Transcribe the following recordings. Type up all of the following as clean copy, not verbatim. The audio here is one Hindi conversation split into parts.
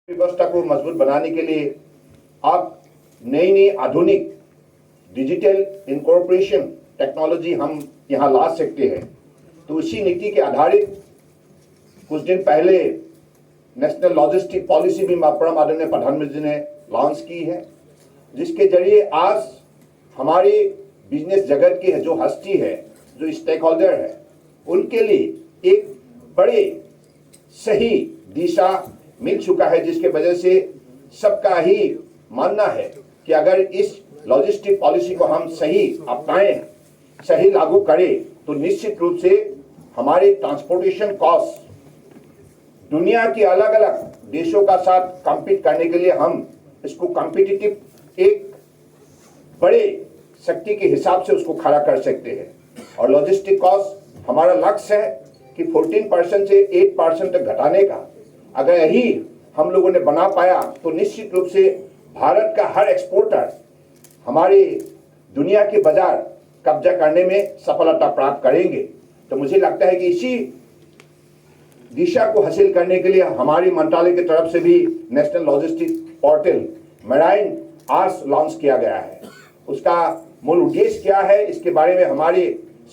व्यवस्था को मजबूत बनाने के लिए आप नई नई आधुनिक डिजिटल इनकॉर्पोरेशन टेक्नोलॉजी हम यहाँ ला सकते हैं। तो इसी नीति के आधारित कुछ दिन पहले नेशनल लॉजिस्टिक पॉलिसी भी परम आदरणीय प्रधानमंत्री ने लॉन्च की है, जिसके जरिए आज हमारे बिजनेस जगत की जो हस्ती है, जो स्टेक होल्डर है, उनके लिए एक बड़े सही दिशा मिल चुका है, जिसके वजह से सबका ही मानना है कि अगर इस लॉजिस्टिक पॉलिसी को हम सही अपनाएं, सही लागू करें, तो निश्चित रूप से हमारे ट्रांसपोर्टेशन कॉस्ट दुनिया के अलग अलग देशों का साथ कम्पीट करने के लिए हम इसको कॉम्पिटिटिव एक बड़े शक्ति के हिसाब से उसको खड़ा कर सकते हैं। और लॉजिस्टिक कॉस्ट हमारा लक्ष्य है कि 14% से 8% तक घटाने का। अगर यही हम लोगों ने बना पाया तो निश्चित रूप से भारत का हर एक्सपोर्टर हमारे दुनिया के बाजार कब्जा करने में सफलता प्राप्त करेंगे। तो मुझे लगता है कि इसी दिशा को हासिल करने के लिए हमारी मंत्रालय की तरफ से भी नेशनल लॉजिस्टिक पोर्टल मेराइन आज लॉन्च किया गया है। उसका मूल उद्देश्य क्या है, इसके बारे में हमारे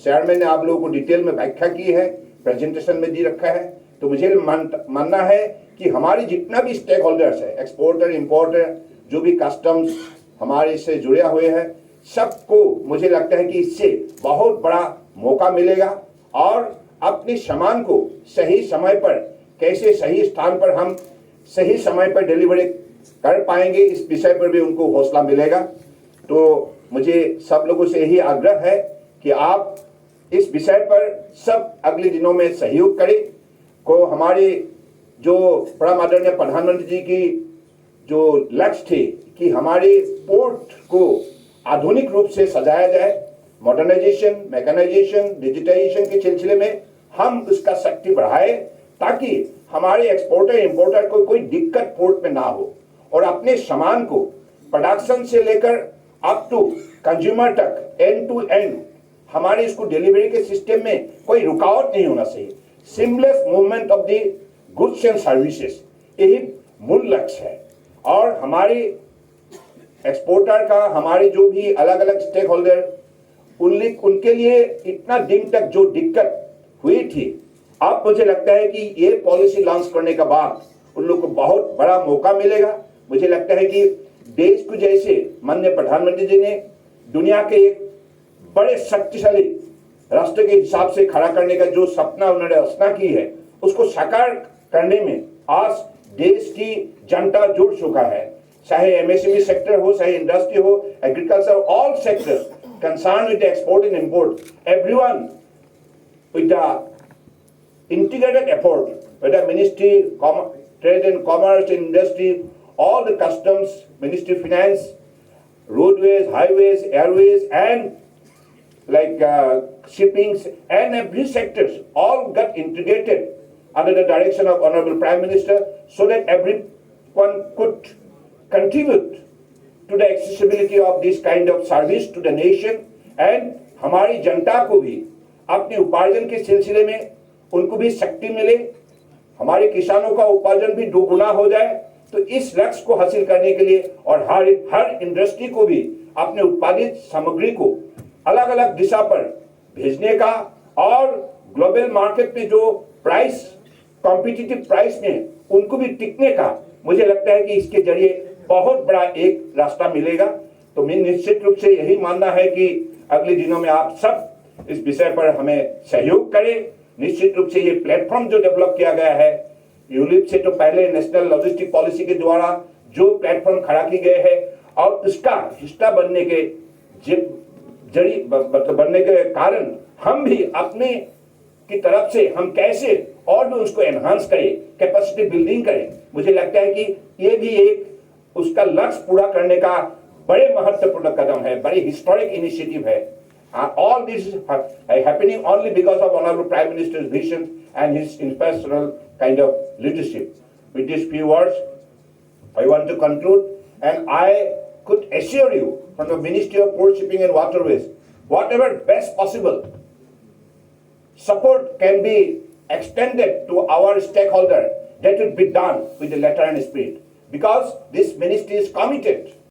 चेयरमैन ने आप लोगों को डिटेल में व्याख्या की है, प्रेजेंटेशन में दी रखा है। तो मुझे मानना है कि हमारे जितना भी स्टेक होल्डर्स है, एक्सपोर्टर, इंपोर्टर, जो भी कस्टम्स हमारे से जुड़े हुए हैं, सबको मुझे लगता है कि इससे बहुत बड़ा मौका मिलेगा और अपने सामान को सही समय पर कैसे सही स्थान पर हम सही समय पर डिलीवरी कर पाएंगे, इस विषय पर भी उनको हौसला मिलेगा। तो मुझे सब लोगों से यही आग्रह है कि आप इस विषय पर सब अगले दिनों में सहयोग करें। को हमारे जो परम आदरणीय प्रधानमंत्री जी की जो लक्ष्य थे कि हमारे पोर्ट को आधुनिक रूप से सजाया जाए, मॉडर्नाइजेशन, मैकेनाइजेशन, डिजिटाइजेशन के सिलसिले में हम उसका शक्ति बढ़ाए, ताकि हमारे एक्सपोर्टर इंपोर्टर को कोई दिक्कत पोर्ट में ना हो और अपने सामान को प्रोडक्शन से लेकर अप टू कंज्यूमर तक एंड टू एंड हमारे इसको डिलीवरी के सिस्टम में कोई रुकावट नहीं होना चाहिए। Seamless movement of the goods and services, यही मूल लक्ष्य है। और हमारे एक्सपोर्टर का, हमारे जो भी अलग अलग स्टेक होल्डर, उनके लिए इतना दिन तक जो दिक्कत हुई थी, अब मुझे लगता है कि ये पॉलिसी लॉन्च करने के बाद उन लोग को बहुत बड़ा मौका मिलेगा। मुझे लगता है कि देश को जैसे माननीय प्रधानमंत्री जी ने दुनिया के एक बड़े शक्तिशाली राष्ट्र के हिसाब से खड़ा करने का जो सपना उन्होंने रचना की है, उसको साकार करने में आज देश की जनता जुड़ चुका है। चाहे एमएसएमई सेक्टर हो, चाहे इंडस्ट्री हो, agriculture, all sectors concern with export and import, everyone with the integrated effort, whether Ministry, Trade and Commerce and Industry, all the customs, Ministry of Finance, roadways, highways, airways, and like shippings and every sectors all got integrated under the direction of Honorable Prime Minister, so that everyone could contribute to the accessibility of this kind of service to the nation, and हमारी जनता को भी अपने उपार्जन के सिलसिले में उनको भी शक्ति मिले, हमारे किसानों का उपार्जन भी दोगुना हो जाए। तो इस लक्ष्य को हासिल करने के लिए और हर इंडस्ट्री को भी अपने उत्पादित सामग्री को अलग अलग दिशा पर भेजने का और ग्लोबल मार्केट में जो प्राइस, कॉम्पिटिटिव प्राइस में उनको भी टिकने का, मुझे लगता है कि इसके जरिए बहुत बड़ा एक रास्ता मिलेगा। तो मैं निश्चित रूप से यही मानना है कि अगले दिनों में आप सब इस विषय पर हमें सहयोग करें। निश्चित रूप से ये प्लेटफॉर्म जो डेवलप किया गया है, यूलिप से तो पहले नेशनल लॉजिस्टिक पॉलिसी के द्वारा जो प्लेटफॉर्म खड़ा की गए है, और उसका हिस्सा बनने के बनने के कारण हम भी अपने की तरफ से हम कैसे और भी उसको एनहांस करें, कैपेसिटी बिल्डिंग करें। मुझे लगता है कि ये भी एक उसका लक्ष्य पूरा करने का बड़े महत्वपूर्ण कदम है, बड़ी हिस्टोरिक इनिशिएटिव है। All this is happening only because of Honorable Prime Minister's vision and his inspirational kind of leadership. With these few words, I want to conclude, and I could assure you from the Ministry of Port Shipping and Waterways, whatever best possible support can be extended to our stakeholder, that will be done with the letter and spirit. because this ministry is committed